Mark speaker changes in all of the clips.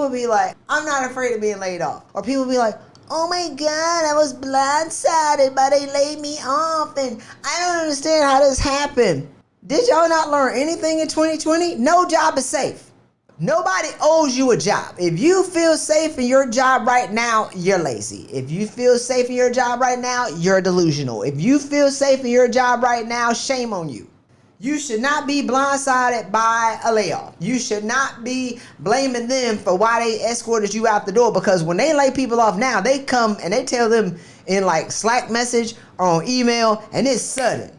Speaker 1: people be like, I'm not afraid of being laid off. Or people be like, oh my God, I was blindsided, but they laid me off and I don't understand how this happened. Did y'all not learn anything in 2020? No job is safe. Nobody owes you a job. If you feel safe in your job right now, you're lazy. If you feel safe in your job right now, you're delusional. If you feel safe in your job right now, shame on you. You should not be blindsided by a layoff. You should not be blaming them for why they escorted you out the door, because when they lay people off now, they come and they tell them in like Slack message or on email, and it's sudden.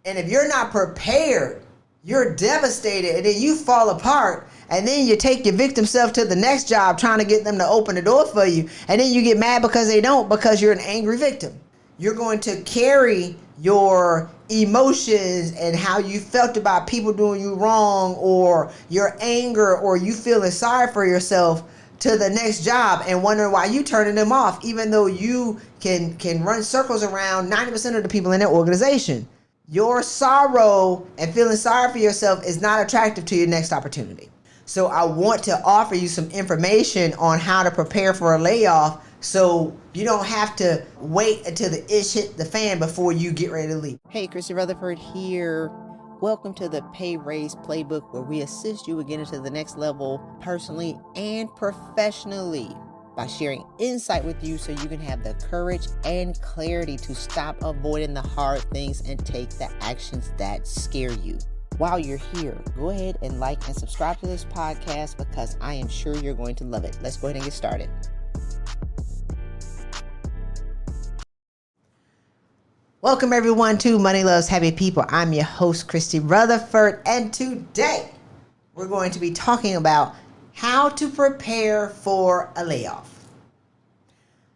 Speaker 1: And if you're not prepared, you're devastated, and then you fall apart, and then you take your victim self to the next job trying to get them to open the door for you, and then you get mad because they don't, because you're an angry victim. You're going to carry your emotions and how you felt about people doing you wrong, or your anger, or you feeling sorry for yourself to the next job and wondering why you turning them off, even though you can run circles around 90% of the people in that organization. Your sorrow and feeling sorry for yourself is not attractive to your next opportunity. So I want to offer you some information on how to prepare for a layoff so you don't have to wait until the ish hit the fan before you get ready to leave. Hey, Christy Rutherford here. Welcome to the Pay Raise Playbook, where we assist you with getting to the next level personally and professionally by sharing insight with you so you can have the courage and clarity to stop avoiding the hard things and take the actions that scare you. While you're here, go ahead and like and subscribe to this podcast, because I am sure you're going to love it. Let's go ahead and get started. Welcome everyone to Money Loves Happy People. I'm your host, Christy Rutherford, and today we're going to be talking about how to prepare for a layoff.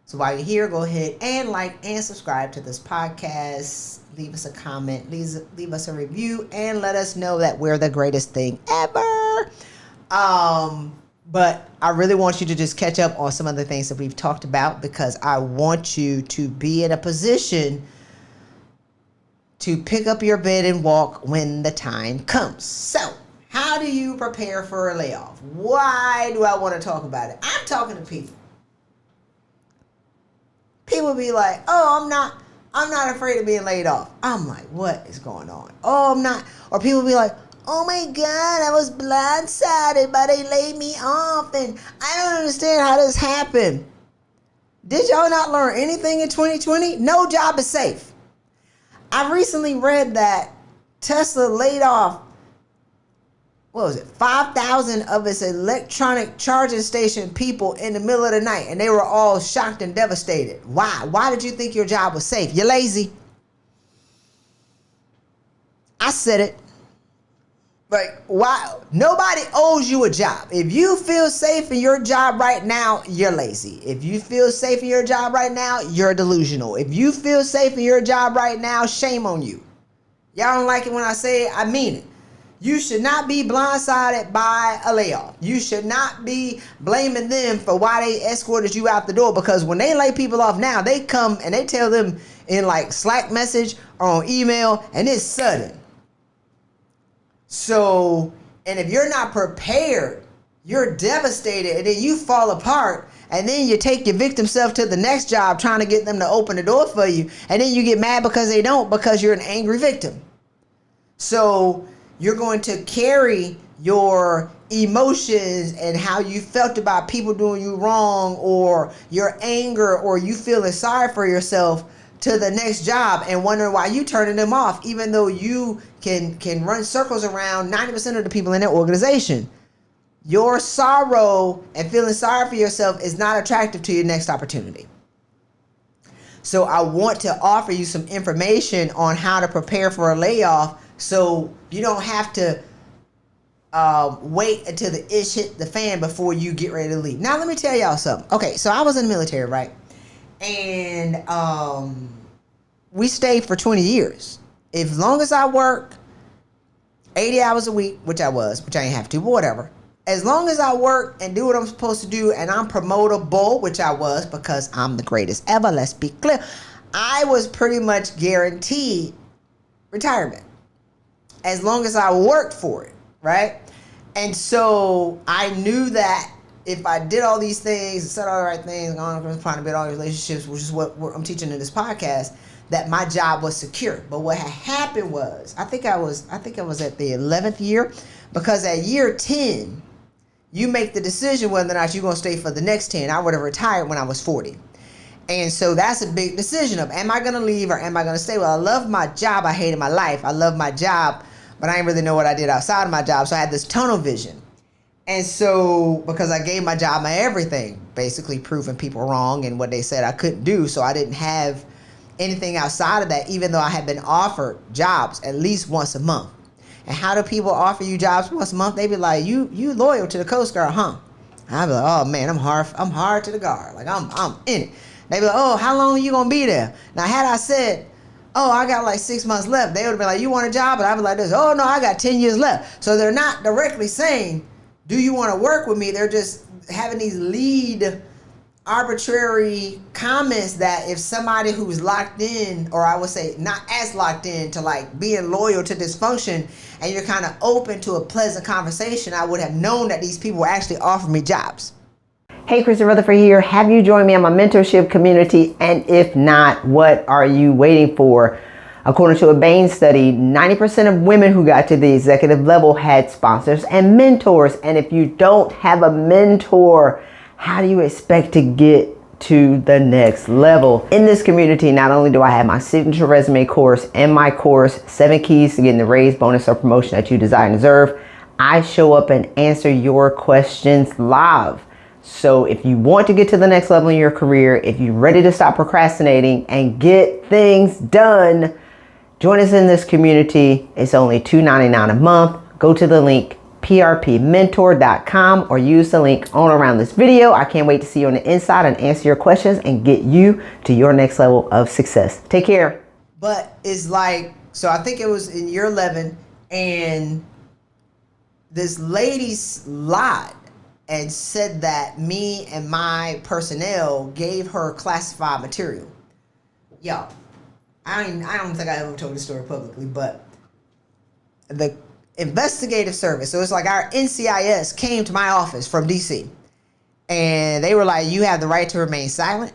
Speaker 1: So while you're here, go ahead and like and subscribe to this podcast. Leave us a comment, leave us a review, and let us know that we're the greatest thing ever. But I really want you to just catch up on some of the things that we've talked about, because I want you to be in a position to pick up your bed and walk when the time comes. So, how do you prepare for a layoff? Why do I want to talk about it? I'm talking to people. People be like, oh, I'm not afraid of being laid off. I'm like, what is going on? Oh, I'm not. Or people be like, oh my God, I was blindsided, but they laid me off and I don't understand how this happened. Did y'all not learn anything in 2020? No job is safe. I recently read that Tesla laid off, 5,000 of its electronic charging station people in the middle of the night, and they were all shocked and devastated. Why? Why did you think your job was safe? You're lazy. I said it. Like, why? Nobody owes you a job. If you feel safe in your job right now, you're lazy. If you feel safe in your job right now, you're delusional. If you feel safe in your job right now, shame on you. Y'all don't like it when I say it? I mean it. You should not be blindsided by a layoff. You should not be blaming them for why they escorted you out the door, because when they lay people off now, they come and they tell them in like Slack message or on email, and it's sudden. So, and if you're not prepared, you're devastated, and then you fall apart, and then you take your victim self to the next job trying to get them to open the door for you, and then you get mad because they don't, because you're an angry victim. So you're going to carry your emotions and how you felt about people doing you wrong, or your anger, or you feeling sorry for yourself to the next job and wondering why you turning them off, even though you can run circles around 90% of the people in that organization. Your sorrow and feeling sorry for yourself is not attractive to your next opportunity. So I want to offer you some information on how to prepare for a layoff so you don't have to wait until the ish hit the fan before you get ready to leave. Now, let me tell y'all something. Okay, so I was in the military, right? And we stayed for 20 years. As long as I work 80 hours a week, which I ain't have to, but whatever. As long as I work and do what I'm supposed to do, and I'm promotable, which I was, because I'm the greatest ever, let's be clear, I was pretty much guaranteed retirement as long as I worked for it, right? And so I knew that if I did all these things and said all the right things, I'm trying to build all these relationships, which is what I'm teaching in this podcast, that my job was secure. But what had happened was, I think I was at the 11th year, because at year 10, you make the decision whether or not you're going to stay for the next 10. I would have retired when I was 40. And so that's a big decision of, am I going to leave or am I going to stay? Well, I love my job. I hated my life. I love my job, but I didn't really know what I did outside of my job. So I had this tunnel vision. And so, because I gave my job my everything, basically proving people wrong and what they said I couldn't do. So I didn't have anything outside of that, even though I had been offered jobs at least once a month. And how do people offer you jobs once a month? They be like, you loyal to the Coast Guard, huh? I be like, oh man, I'm hard to the guard. Like I'm in it. They be like, oh, how long are you gonna be there? Now, had I said, oh, I got like 6 months left, they would have been like, you want a job? And I'd be like this, oh no, I got 10 years left. So they're not directly saying, do you want to work with me? They're just having these lead arbitrary comments that if somebody who's locked in, or I would say not as locked in to like being loyal to dysfunction, and you're kind of open to a pleasant conversation, I would have known that these people were actually offering me jobs. Hey, Christy Rutherford here. Have you joined me on my mentorship community? And if not, what are you waiting for? According to a Bain study, 90% of women who got to the executive level had sponsors and mentors. And if you don't have a mentor, how do you expect to get to the next level? In this community, not only do I have my signature resume course and my course, 7 Keys to Getting the Raise, Bonus, or Promotion That You Desire and Deserve, I show up and answer your questions live. So if you want to get to the next level in your career, if you're ready to stop procrastinating and get things done, join us in this community. It's only $2.99 a month. Go to the link prpmentor.com or use the link on around this video. I can't wait to see you on the inside and answer your questions and get you to your next level of success. Take care. But it's like, so I think it was in year 11, and this lady lied and said that me and my personnel gave her classified material. Yo, I don't think I ever told this story publicly, but the investigative service, so it's like our NCIS came to my office from DC, and they were like, you have the right to remain silent.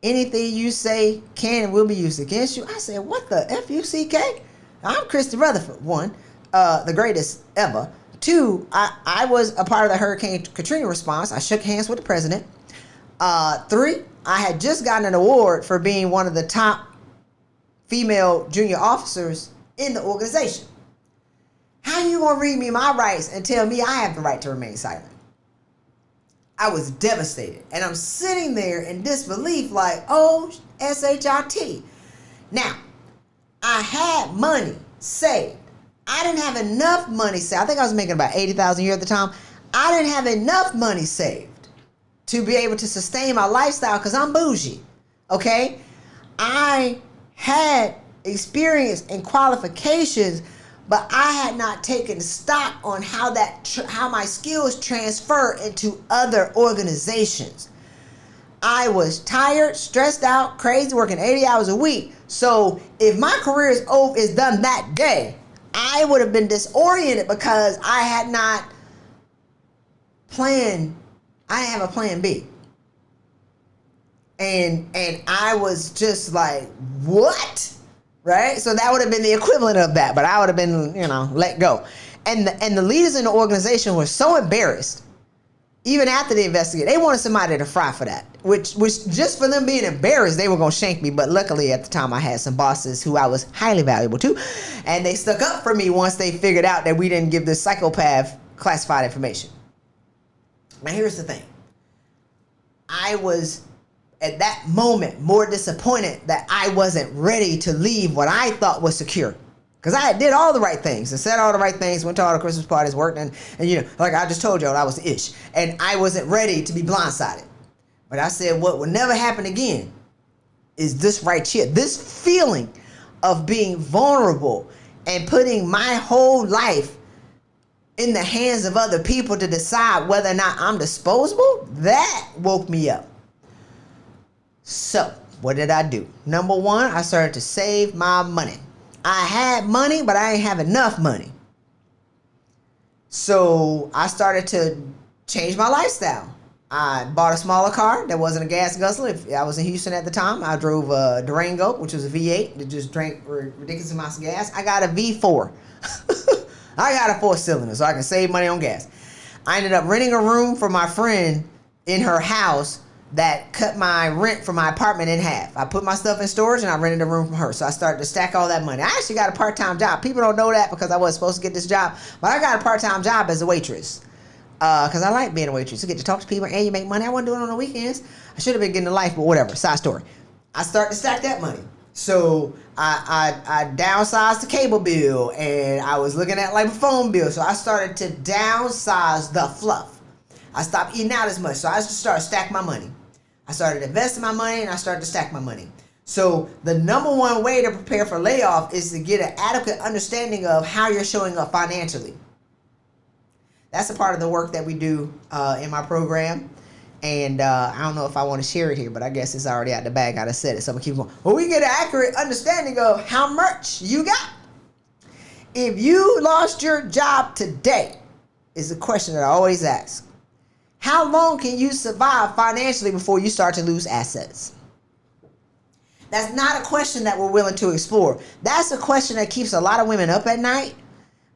Speaker 1: Anything you say can and will be used against you. I said, what the F-U-C-K? I'm Christy Rutherford, one, the greatest ever. 2, I was a part of the Hurricane Katrina response. I shook hands with the president. 3, I had just gotten an award for being one of the top female junior officers in the organization. How you gonna read me my rights and tell me I have the right to remain silent? I was devastated, and I'm sitting there in disbelief like, oh, S-H-I-T. Now, I had money saved. I didn't have enough money saved. I think I was making about $80,000 a year at the time. I didn't have enough money saved to be able to sustain my lifestyle because I'm bougie, okay? I had experience and qualifications, but I had not taken stock on how my skills transfer into other organizations. I was tired, stressed out, crazy, working 80 hours a week. So if my career is done that day, I would have been disoriented because I had not planned. I didn't have a plan B. And I was just like, what? Right? So that would have been the equivalent of that, but I would have been, let go. And the leaders in the organization were so embarrassed, even after the investigation. They wanted somebody to fry for that, which just for them being embarrassed, they were going to shank me. But luckily at the time I had some bosses who I was highly valuable to, and they stuck up for me once they figured out that we didn't give this psychopath classified information. Now here's the thing. I was at that moment more disappointed that I wasn't ready to leave what I thought was secure. Because I did all the right things and said all the right things, went to all the Christmas parties, worked, and like I just told y'all, I was the ish. And I wasn't ready to be blindsided. But I said what will never happen again is this right here. This feeling of being vulnerable and putting my whole life in the hands of other people to decide whether or not I'm disposable, that woke me up. So what did I do? Number 1, I started to save my money. I had money, but I didn't have enough money. So I started to changed my lifestyle. I bought a smaller car that wasn't a gas guzzler. If I was in Houston at the time, I drove a Durango, which was a V8 that just drank ridiculous amounts of gas. I got a V4. I got a 4-cylinder so I can save money on gas. I ended up renting a room for my friend in her house that cut my rent for my apartment in half. I put my stuff in storage and I rented a room from her. So I started to stack all that money. I actually got a part-time job. People don't know that because I wasn't supposed to get this job, but I got a part-time job as a waitress. Because I like being a waitress. You get to talk to people and you make money. I wasn't doing it on the weekends. I should have been getting a life, but whatever. Side story. I started to stack that money. So I downsized the cable bill and I was looking at like a phone bill. So I started to downsize the fluff. I stopped eating out as much. So I just started stacking my money. I started investing my money and I started to stack my money. So the number one way to prepare for layoff is to get an adequate understanding of how you're showing up financially. That's a part of the work that we do in my program. And I don't know if I want to share it here, but I guess it's already out the bag. I just said it, so I'm going to keep going. Well, we get an accurate understanding of how much you got. If you lost your job today, is a question that I always ask. How long can you survive financially before you start to lose assets? That's not a question that we're willing to explore. That's a question that keeps a lot of women up at night.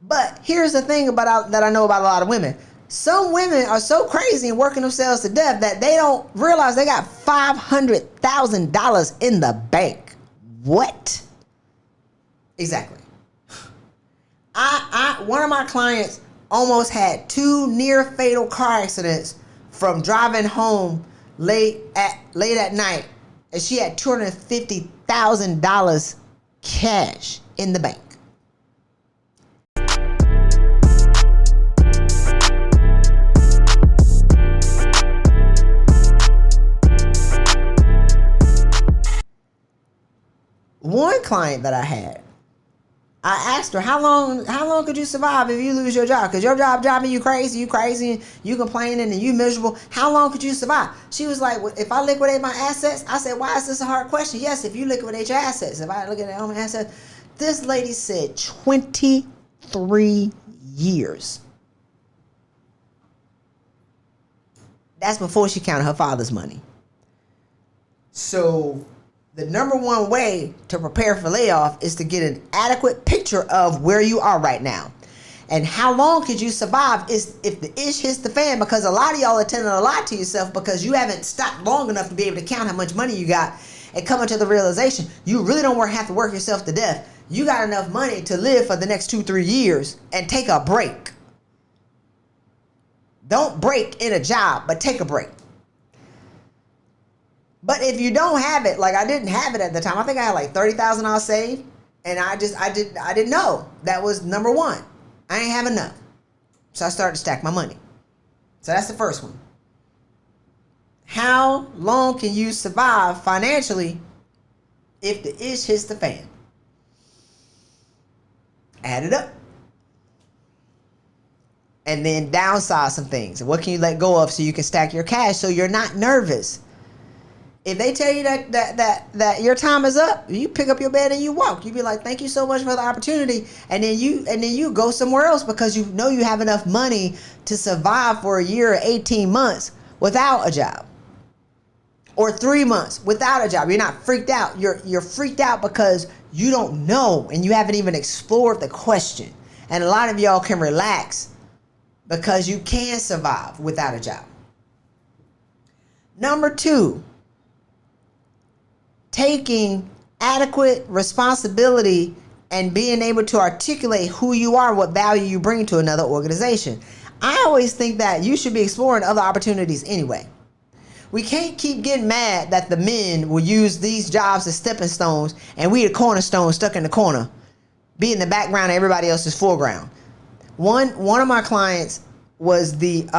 Speaker 1: But here's the thing that I know about a lot of women. Some women are so crazy and working themselves to death that they don't realize they got $500,000 in the bank. What? Exactly. One of my clients almost had 2 near fatal car accidents from driving home late at night, and she had $250,000 cash in the bank. One client that I had, I asked her, how long could you survive if you lose your job? Because your job driving you crazy, and you complaining, and you miserable. How long could you survive? She was like, well, if I liquidate my assets? I said, why is this a hard question? Yes, if you liquidate your assets. If I look at all my assets. This lady said 23 years. That's before she counted her father's money. So the number one way to prepare for layoff is to get an adequate picture of where you are right now. And how long could you survive is if the ish hits the fan, because a lot of y'all are tending to lie to yourself because you haven't stopped long enough to be able to count how much money you got and coming to the realization you really don't have to work yourself to death. You got enough money to live for the next 2-3 years and take a break. Don't break in a job, but take a break. But if you don't have it, like I didn't have it at the time, I think I had like $30,000 saved, and I didn't know that was number one. I ain't have enough, so I started to stack my money. So that's the first one. How long can you survive financially if the ish hits the fan? Add it up, and then downsize some things. What can you let go of so you can stack your cash so you're not nervous? If they tell you that your time is up, you pick up your bed and you walk. You be like, thank you so much for the opportunity. And then you go somewhere else because you know you have enough money to survive for a year or 18 months without a job. Or 3 months without a job. You're not freaked out. You're freaked out because you don't know and you haven't even explored the question. And a lot of y'all can relax because you can survive without a job. Number 2. Taking adequate responsibility and being able to articulate who you are, what value you bring to another organization. I always think that you should be exploring other opportunities anyway. We can't keep getting mad that the men will use these jobs as stepping stones and we the cornerstone stuck in the corner, be in the background and everybody else is foreground. One of my clients was it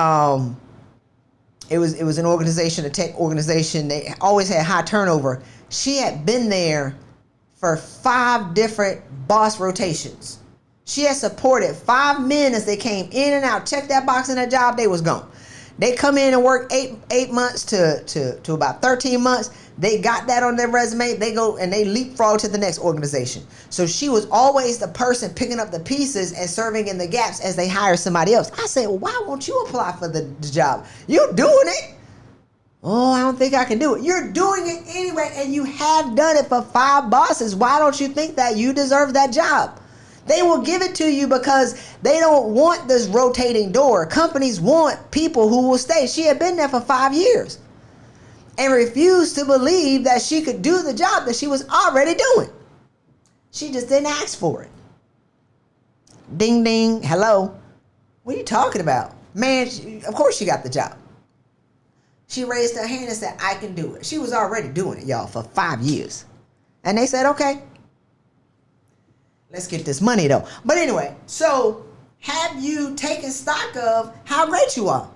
Speaker 1: was an organization, a tech organization. They always had high turnover. She had been there for 5 different boss rotations. She had supported 5 men as they came in and out, checked that box in that job, they was gone. They come in and work eight months to about 13 months. They got that on their resume. They go and they leapfrog to the next organization. So she was always the person picking up the pieces and serving in the gaps as they hire somebody else. I said, well, why won't you apply for the job? You're doing it. Oh, I don't think I can do it. You're doing it anyway, and you have done it for 5 bosses. Why don't you think that you deserve that job? They will give it to you because they don't want this rotating door. Companies want people who will stay. She had been there for 5 years and refused to believe that she could do the job that she was already doing. She just didn't ask for it. Ding, ding. Hello. What are you talking about? Man, of course she got the job. She raised her hand and said, I can do it. She was already doing it, y'all, for 5 years. And they said, okay. Let's get this money, though. But anyway, so have you taken stock of how great you are?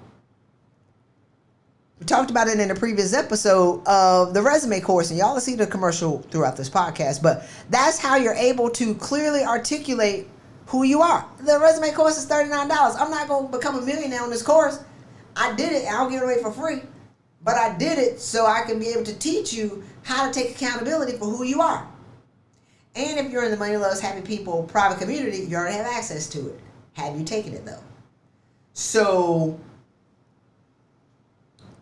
Speaker 1: We talked about it in the previous episode of the resume course, and y'all will see the commercial throughout this podcast. But that's how you're able to clearly articulate who you are. The resume course is $39. I'm not going to become a millionaire on this course. I did it. I'll give it away for free. But I did it so I can be able to teach you how to take accountability for who you are. And if you're in the Money Loves Happy People private community, you already have access to it. Have you taken it, though? So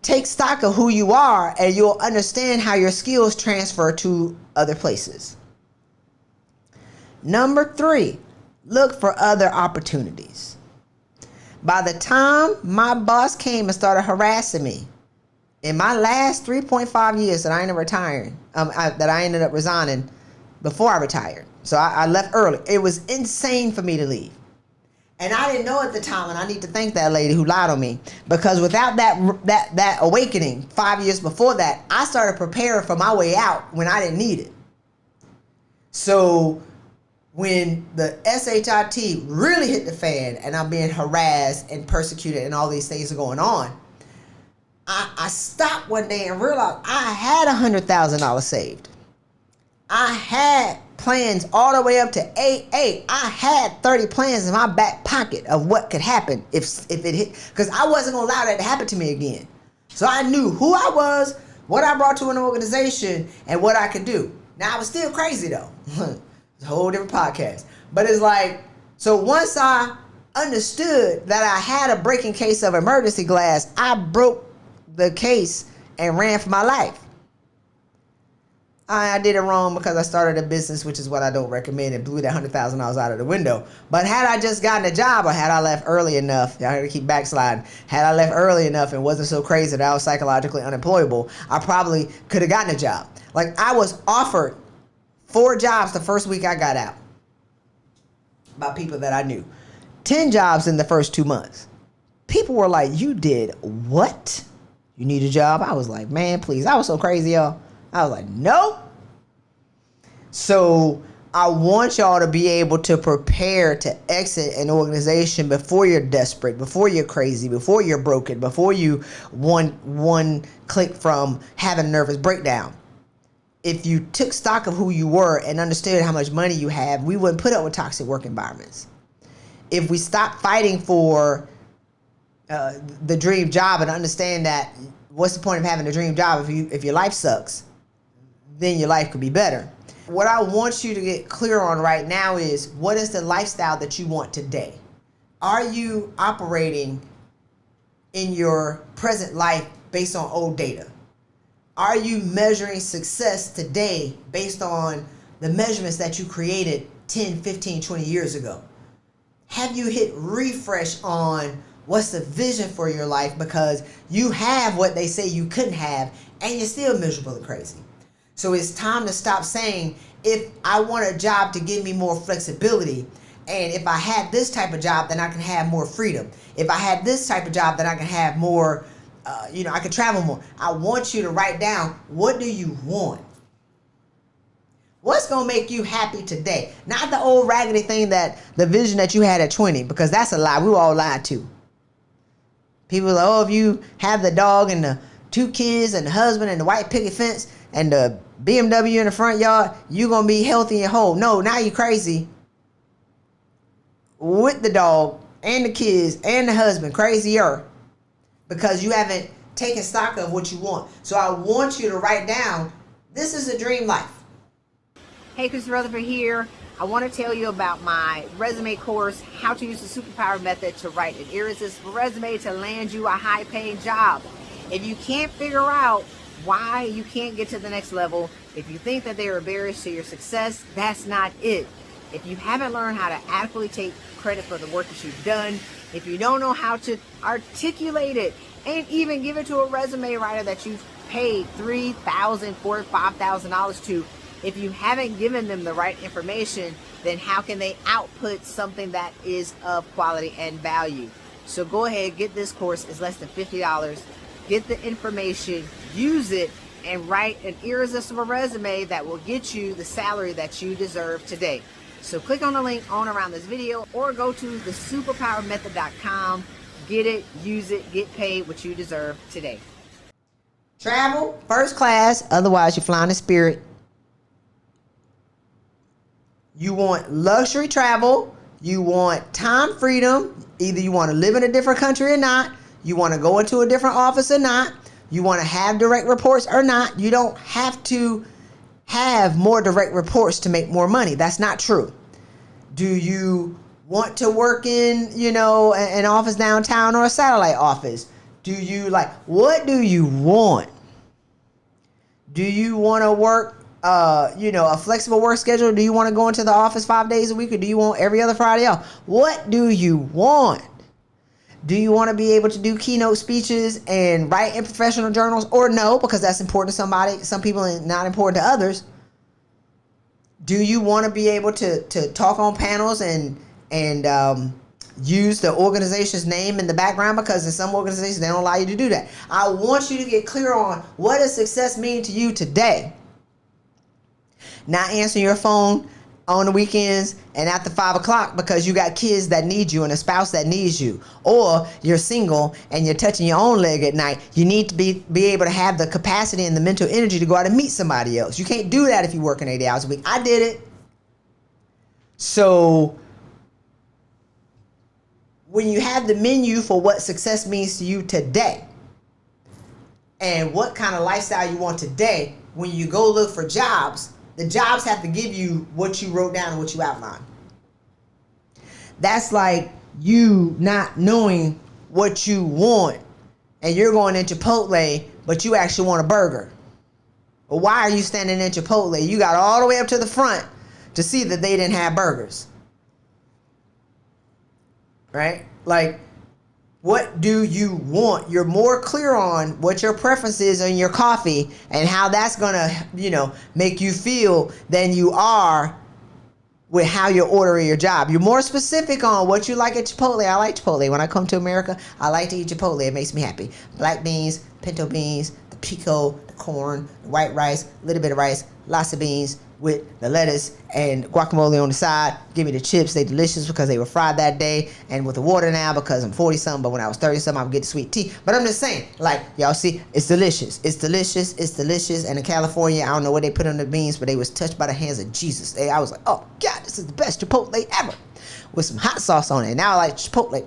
Speaker 1: take stock of who you are, and you'll understand how your skills transfer to other places. Number 3, look for other opportunities. By the time my boss came and started harassing me, in my last 3.5 years that I ended up retiring, that I ended up resigning before I retired. So I left early. It was insane for me to leave. And I didn't know at the time, and I need to thank that lady who lied on me, because without that awakening 5 years before that, I started preparing for my way out when I didn't need it. So when the SHIT really hit the fan and I'm being harassed and persecuted and all these things are going on, I stopped one day and realized I had $100,000 saved. I had plans all the way up to 8. I had 30 plans in my back pocket of what could happen if it hit, because I wasn't going to allow that to happen to me again. So I knew who I was, what I brought to an organization, and what I could do. Now, I was still crazy, though. It's a whole different podcast. But it's like, so once I understood that I had a breaking case of emergency glass, I broke the case and ran for my life. I did it wrong because I started a business, which is what I don't recommend, and blew that $100,000 out of the window. But had I just gotten a job, or had I left early enough, I had to keep backsliding. Had I left early enough and wasn't so crazy that I was psychologically unemployable, I probably could have gotten a job. Like, I was offered 4 jobs the first week I got out by people that I knew. 10 jobs in the first 2 months. People were like, you did what? You need a job? I was like, man, please. I was so crazy, y'all. I was like, nope. So I want y'all to be able to prepare to exit an organization before you're desperate, before you're crazy, before you're broken, before you one click from having a nervous breakdown. If you took stock of who you were and understood how much money you have, we wouldn't put up with toxic work environments. If we stopped fighting for the dream job and understand that what's the point of having a dream job if your life sucks, then your life could be better. What I want you to get clear on right now is, what is the lifestyle that you want today? Are you operating in your present life based on old data? Are you measuring success today based on the measurements that you created 10, 15, 20 years ago? Have you hit refresh on what's the vision for your life, because you have what they say you couldn't have and you're still miserable and crazy? So it's time to stop saying, if I want a job to give me more flexibility, and if I had this type of job, then I can have more freedom. If I had this type of job, then I can have more, I can travel more. I want you to write down, what do you want? What's going to make you happy today? Not the old raggedy thing, that the vision that you had at 20, because that's a lie. We were all lied to. People are like, oh, if you have the dog and the 2 kids and the husband and the white picket fence and the BMW in the front yard, you're going to be healthy and whole. No, now you're crazy. With the dog and the kids and the husband, crazier. because you haven't taken stock of what you want. So I want you to write down, this is a dream life.
Speaker 2: Hey, Christy Rutherford here. I want to tell you about my resume course, How to Use the Superpower Method to Write an Irresistible Resume to Land You a High-Paying Job. If you can't figure out why you can't get to the next level, if you think that there are barriers to your success, that's not it. If you haven't learned how to adequately take credit for the work that you've done, if you don't know how to articulate it and even give it to a resume writer that you've paid $3,000, $4,000, $5,000 to, if you haven't given them the right information, then how can they output something that is of quality and value? So go ahead, get this course. It's less than $50. Get the information, use it, and write an irresistible resume that will get you the salary that you deserve today. So click on the link on around this video or go to thesuperpowermethod.com. Get it, use it, get paid what you deserve today.
Speaker 1: Travel first class, otherwise you're flying in Spirit. You want luxury travel. You want time freedom. Either you want to live in a different country or not. You want to go into a different office or not. You want to have direct reports or not. You don't have to have more direct reports to make more money. That's not true. Do you want to work in, an office downtown or a satellite office? Do you what do you want? Do you want to work a flexible work schedule? Do you want to go into the office 5 days a week, or do you want every other Friday off? What do you want? Do you want to be able to do keynote speeches and write in professional journals, or no, because that's important to some people and not important to others? Do you want to be able to talk on panels and use the organization's name in the background, because in some organizations they don't allow you to do that? I want you to get clear on what does success mean to you today. Not answering your phone on the weekends and after 5 o'clock because you got kids that need you and a spouse that needs you, or you're single and you're touching your own leg at night. You need to be able to have the capacity and the mental energy to go out and meet somebody else. You can't do that if you're working 80 hours a week. I did it. So when you have the menu for what success means to you today and what kind of lifestyle you want today, when you go look for jobs, the jobs have to give you what you wrote down and what you outlined. That's like you not knowing what you want and you're going in Chipotle, but you actually want a burger. Well, why are you standing in Chipotle? You got all the way up to the front to see that they didn't have burgers. Right? What do you want? You're more clear on what your preference is on your coffee and how that's going to, make you feel than you are with how you're ordering your job. You're more specific on what you like at Chipotle. I like Chipotle. When I come to America, I like to eat Chipotle. It makes me happy. Black beans, pinto beans, the pico, the corn, the white rice, a little bit of rice, lots of beans with the lettuce and guacamole on the side. Give me the chips. They delicious because they were fried that day, and with the water now because I'm 40-something, but when I was 30-something, I would get the sweet tea. But I'm just saying, y'all see, it's delicious. It's delicious. It's delicious. And in California, I don't know what they put on the beans, but they was touched by the hands of Jesus. I was like, oh, God, this is the best Chipotle ever, with some hot sauce on it. Now I like Chipotle,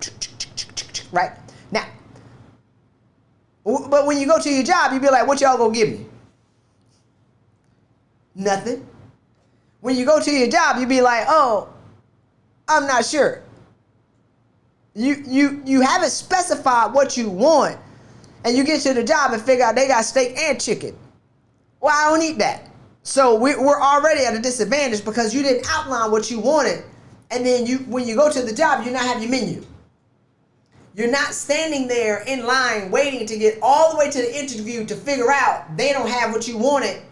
Speaker 1: right? Now, but when you go to your job, you be like, what y'all gonna give me? Nothing. When you go to your job, you be like, oh, I'm not sure. You haven't specified what you want, and you get to the job and figure out they got steak and chicken. Well, I don't eat that. So we're already at a disadvantage because you didn't outline what you wanted, and then when you go to the job, you not have your menu. You're not standing there in line waiting to get all the way to the interview to figure out they don't have what you wanted,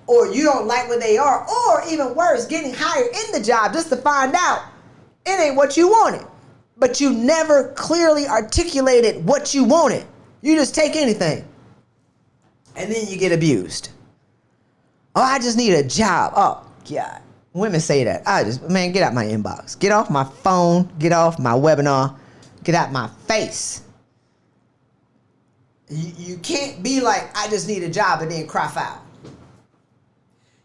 Speaker 1: or you don't like where they are, or even worse, getting hired in the job just to find out it ain't what you wanted. But you never clearly articulated what you wanted. You just take anything. And then you get abused. Oh, I just need a job. Oh, God. Women say that. Get out my inbox. Get off my phone. Get off my webinar. Get out my face. You can't be like, I just need a job and then cry foul.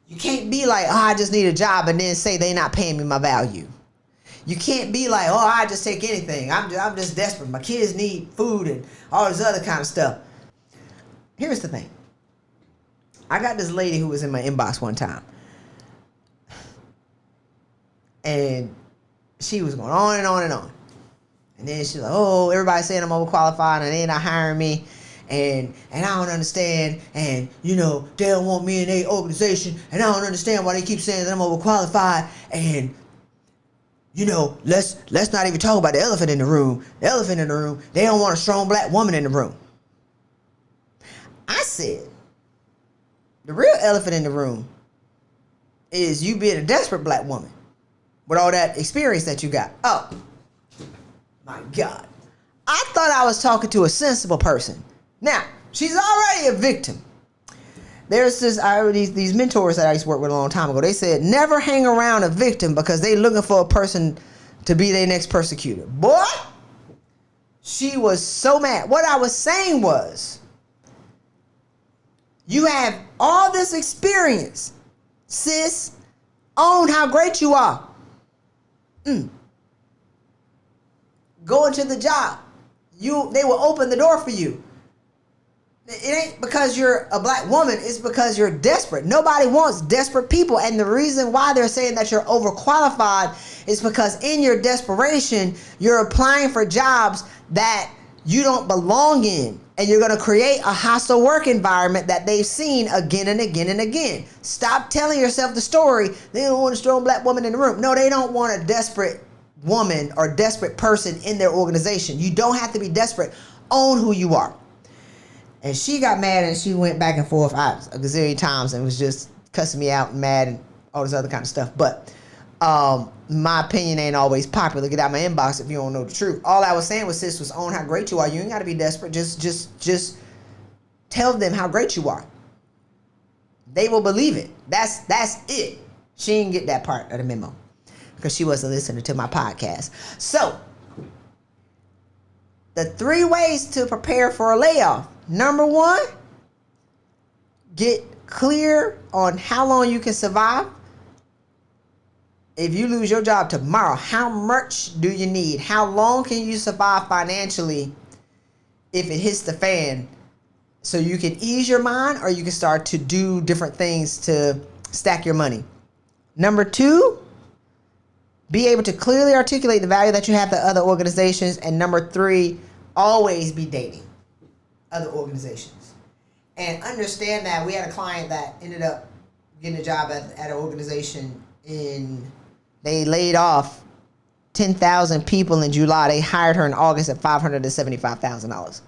Speaker 1: You can't be like, I just need a job and then say they not paying me my value. You can't be like, oh, I just take anything. I'm just desperate. My kids need food and all this other kind of stuff. Here's the thing. I got this lady who was in my inbox one time. And she was going on and on and on. And then she's like, oh, everybody's saying I'm overqualified and they're not hiring me. And I don't understand. And, they don't want me in their organization. And I don't understand why they keep saying that I'm overqualified. And, let's not even talk about the elephant in the room. The elephant in the room, they don't want a strong black woman in the room. I said, the real elephant in the room is you being a desperate black woman with all that experience that you got. Oh, my God. I thought I was talking to a sensible person. Now, she's already a victim. There's these mentors that I used to work with a long time ago. They said, never hang around a victim because they looking for a person to be their next persecutor. Boy, she was so mad. What I was saying was, you have all this experience, sis. Own how great you are. Go into the job. They will open the door for you. It ain't because you're a black woman. It's because you're desperate. Nobody wants desperate people. And the reason why they're saying that you're overqualified is because in your desperation, you're applying for jobs that you don't belong in. And you're going to create a hostile work environment that they've seen again and again and again. Stop telling yourself the story. They don't want a strong black woman in the room. No, they don't want a desperate woman or desperate person in their organization. You don't have to be desperate. Own who you are. And she got mad and she went back and forth a gazillion times and was just cussing me out and mad and all this other kind of stuff. But my opinion ain't always popular. Get out my inbox if you don't know the truth. All I was saying was, sis, was own how great you are. You ain't got to be desperate. Just tell them how great you are. They will believe it. That's it. She didn't get that part of the memo because she wasn't listening to my podcast. So, the 3 ways to prepare for a layoff. Number 1, get clear on how long you can survive. If you lose your job tomorrow, how much do you need? How long can you survive financially if it hits the fan? So you can ease your mind or you can start to do different things to stack your money. Number 2, be able to clearly articulate the value that you have to other organizations. And number 3, always be dating other organizations. And understand that we had a client that ended up getting a job at an organization they laid off 10,000 people in July. They hired her in August at $575,000.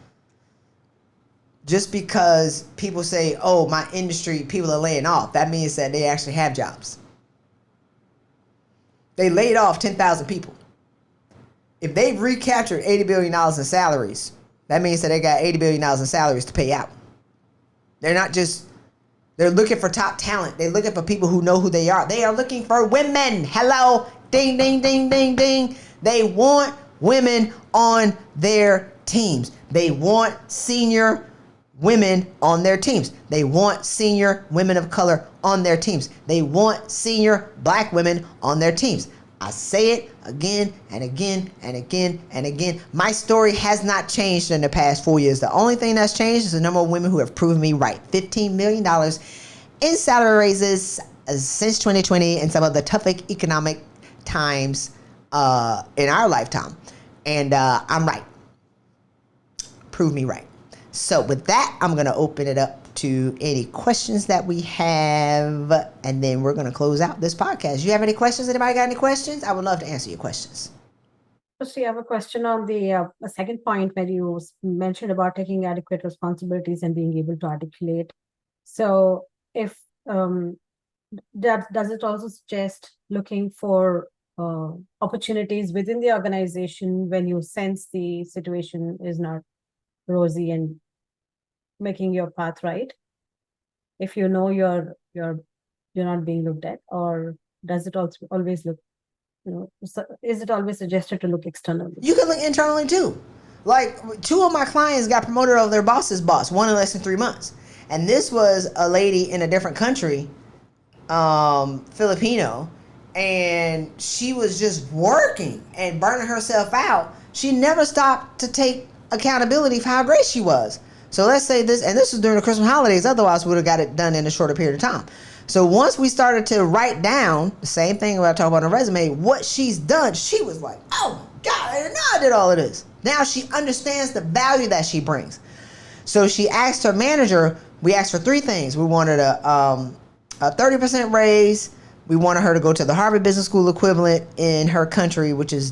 Speaker 1: Just because people say, oh, my industry, people are laying off, that means that they actually have jobs. They laid off 10,000 people. If they've recaptured $80 billion in salaries, that means that they got $80 billion in salaries to pay out. They're looking for top talent. They're looking for people who know who they are. They are looking for women. Hello. Ding, ding, ding, ding, ding. They want women on their teams. They want senior women on their teams. They want senior women of color on their teams. They want senior black women on their teams. I say it again and again and again and again. My story has not changed in the past 4 years. The only thing that's changed is the number of women who have proven me right. $15 million in salary raises since 2020 and some of the toughest economic times in our lifetime. And I'm right. Prove me right. So with that, I'm going to open it up to any questions that we have, and then we're going to close out this podcast. You have any questions? Anybody got any questions? I would love to answer your questions.
Speaker 3: First, you have a question on the second point where you mentioned about taking adequate responsibilities and being able to articulate. So if does it also suggest looking for opportunities within the organization when you sense the situation is not rosy and making your path right? If you know you're not being looked at, or does it also always look, is it always suggested to look externally?
Speaker 1: You can look internally too. Like 2 of my clients got promoted over their boss's boss, one in less than 3 months. And this was a lady in a different country, Filipino, and she was just working and burning herself out. She never stopped to take accountability for how great she was. So let's say this, and this was during the Christmas holidays, otherwise we would have got it done in a shorter period of time. So once we started to write down the same thing about talking about on a resume, what she's done, she was like, oh my God, I didn't know I did all of this. Now she understands the value that she brings. So she asked her manager, we asked for three things. We wanted a 30% raise. We wanted her to go to the Harvard Business School equivalent in her country, which is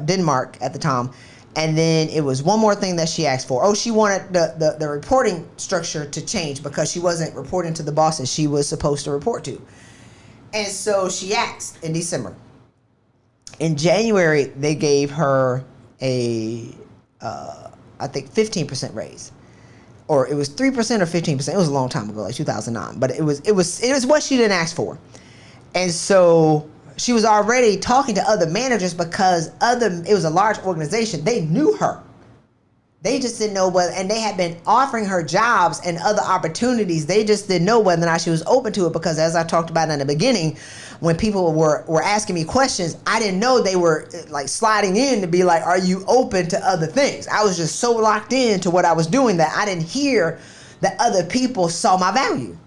Speaker 1: Denmark at the time. And then it was one more thing that she asked for. Oh, she wanted the reporting structure to change because she wasn't reporting to the bosses she was supposed to report to. And so she asked in December. In January, they gave her a, I think, 15% raise. Or it was 3% or 15%. It was a long time ago, like 2009. But it was what she didn't ask for. And so she was already talking to other managers because it was a large organization. They knew her. They just didn't know whether, and they had been offering her jobs and other opportunities. They just didn't know whether or not she was open to it because, as I talked about in the beginning, when people were asking me questions, I didn't know they were like sliding in to be like, are you open to other things? I was just so locked into what I was doing that I didn't hear that other people saw my value.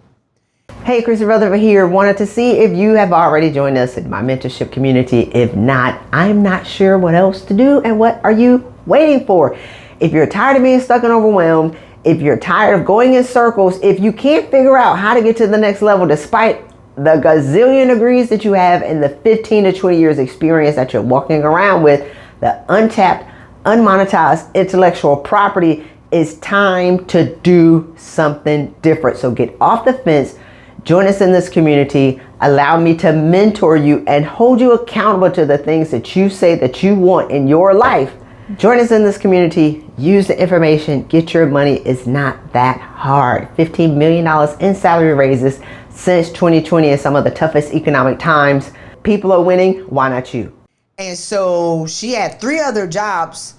Speaker 2: Hey, Christy Rutherford here. Wanted to see if you have already joined us in my mentorship community. If not, I'm not sure what else to do, and what are you waiting for? If you're tired of being stuck and overwhelmed, if you're tired of going in circles, if you can't figure out how to get to the next level despite the gazillion degrees that you have and the 15 to 20 years experience that you're walking around with, the untapped, unmonetized intellectual property, it's time to do something different. So get off the fence. Join us in this community. Allow me to mentor you and hold you accountable to the things that you say that you want in your life. Join us in this community. Use the information. Get your money. It's not that hard. $15 million in salary raises since 2020 is some of the toughest economic times. People are winning. Why not you?
Speaker 1: And so she had 3 other jobs,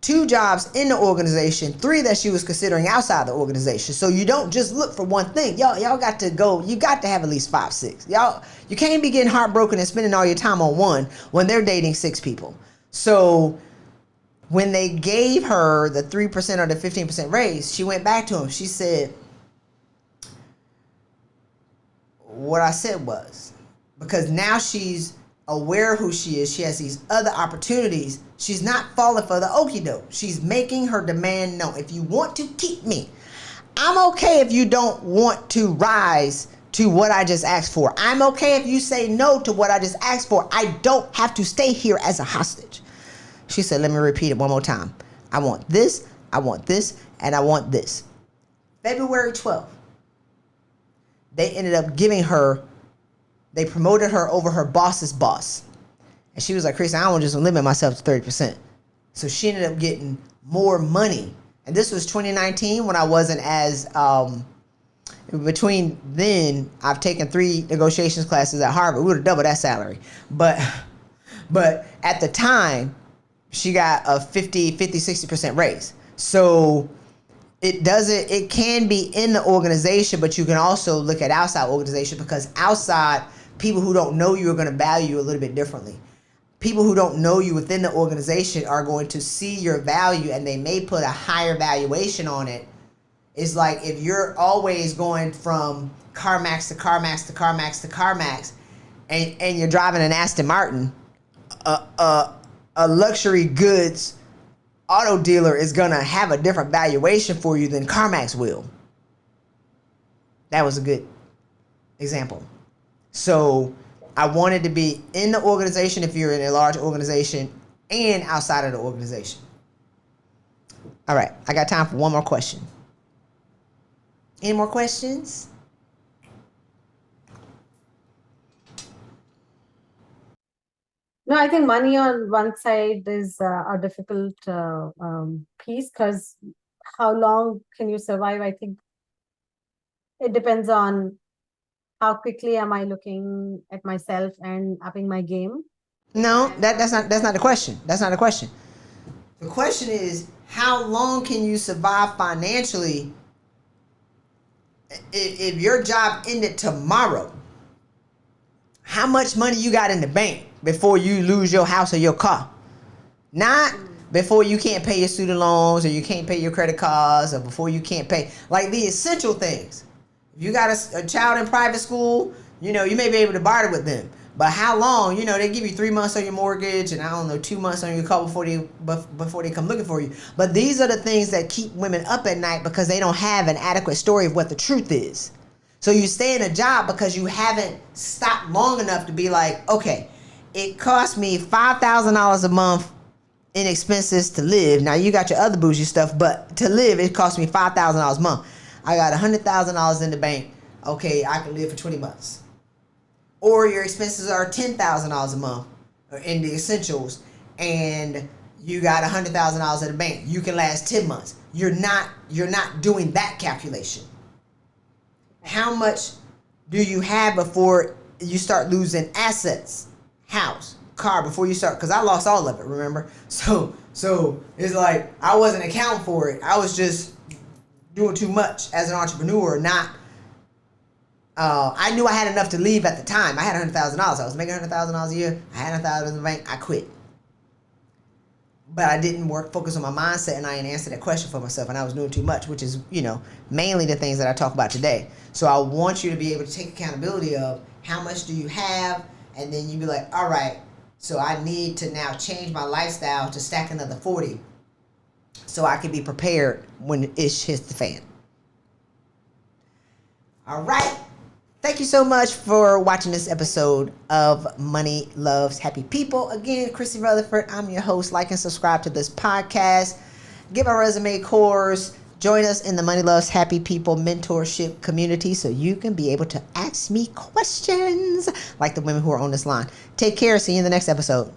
Speaker 1: 2 jobs in the organization, 3 that she was considering outside the organization. So you don't just look for one thing. Y'all got to go. You got to have at least 5, 6. You can't be getting heartbroken and spending all your time on one when they're dating 6 people. So when they gave her the 3% or the 15% raise, she went back to him. She said, what I said was, because now she's aware of who she is, she has these other opportunities. She's not falling for the okie doke. She's making her demand known. If you want to keep me, I'm okay if you don't want to rise to what I just asked for. I'm okay if you say no to what I just asked for. I don't have to stay here as a hostage. She said, let me repeat it one more time. I want this, and I want this. February 12th, they ended up they promoted her over her boss's boss. And she was like, Chris, I don't want to just limit myself to 30%. So she ended up getting more money. And this was 2019 when I wasn't as, between then, I've taken 3 negotiations classes at Harvard. We would have doubled that salary. But at the time, she got a 60% raise. So it can be in the organization, but you can also look at outside organization, because outside, people who don't know you are going to value you a little bit differently. People who don't know you within the organization are going to see your value, and they may put a higher valuation on it. It's like if you're always going from CarMax to CarMax to CarMax to CarMax, and you're driving an Aston Martin, a luxury goods auto dealer is going to have a different valuation for you than CarMax will. That was a good example. So I wanted to be in the organization if you're in a large organization, and outside of the organization. All right, I got time for one more question. Any more questions?
Speaker 3: No, I think money on one side is a difficult piece, because how long can you survive? I think it depends on how quickly am I looking at myself and upping my game.
Speaker 1: No, that's not the question. That's not the question. The question is, how long can you survive financially if your job ended tomorrow? how much money you got in the bank before you lose your house or your car. Not before you can't pay your student loans or you can't pay your credit cards or before you can't pay, like the essential things. If you got a child in private school, you may be able to barter with them. But how long? They give you 3 months on your mortgage and 2 months on your car before they come looking for you. But these are the things that keep women up at night because they don't have an adequate story of what the truth is. So you stay in a job because you haven't stopped long enough to be like, okay, it cost me $5,000 a month in expenses to live. Now you got your other bougie stuff, but to live it cost me $5,000 a month. I got $100,000 in the bank. Okay, I can live for 20 months. Or your expenses are $10,000 a month in the essentials, and you got $100,000 in the bank. You can last 10 months. You're not doing that calculation. How much do you have before you start losing assets? House, car, before you start, because I lost all of it, remember? So it's like I wasn't accounting for it. I was just doing too much as an entrepreneur, I knew I had enough to leave at the time. I had $100,000. I was making $100,000 a year. I had $100,000 in the bank. I quit. But I didn't focus on my mindset, and I didn't answer that question for myself, and I was doing too much, which is, mainly the things that I talk about today. So I want you to be able to take accountability of how much do you have, and then you be like, all right, so I need to now change my lifestyle to stack another 40 so I can be prepared when ish hits the fan. All right. Thank you so much for watching this episode of Money Loves Happy People. Again, Christy Rutherford, I'm your host. Like and subscribe to this podcast. Get my resume course. Join us in the Money Loves Happy People mentorship community so you can be able to ask me questions like the women who are on this line. Take care. See you in the next episode.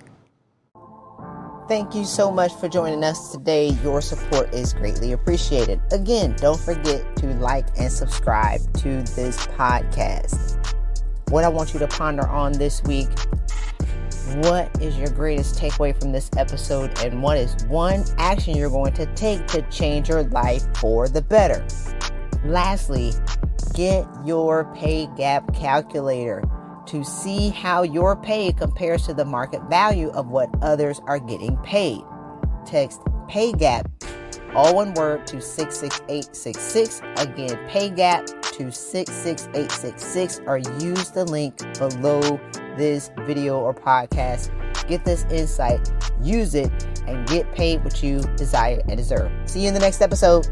Speaker 1: Thank you so much for joining us today. Your support is greatly appreciated. Again, don't forget to like and subscribe to this podcast. What I want you to ponder on this week: what is your greatest takeaway from this episode, and what is one action you're going to take to change your life for the better? Lastly, get your pay gap calculator to see how your pay compares to the market value of what others are getting paid. Text pay gap, all one word, to 66866. Again, pay gap to 66866, or use the link below this video or podcast. Get this insight, use it, and get paid what you desire and deserve. See you in the next episode.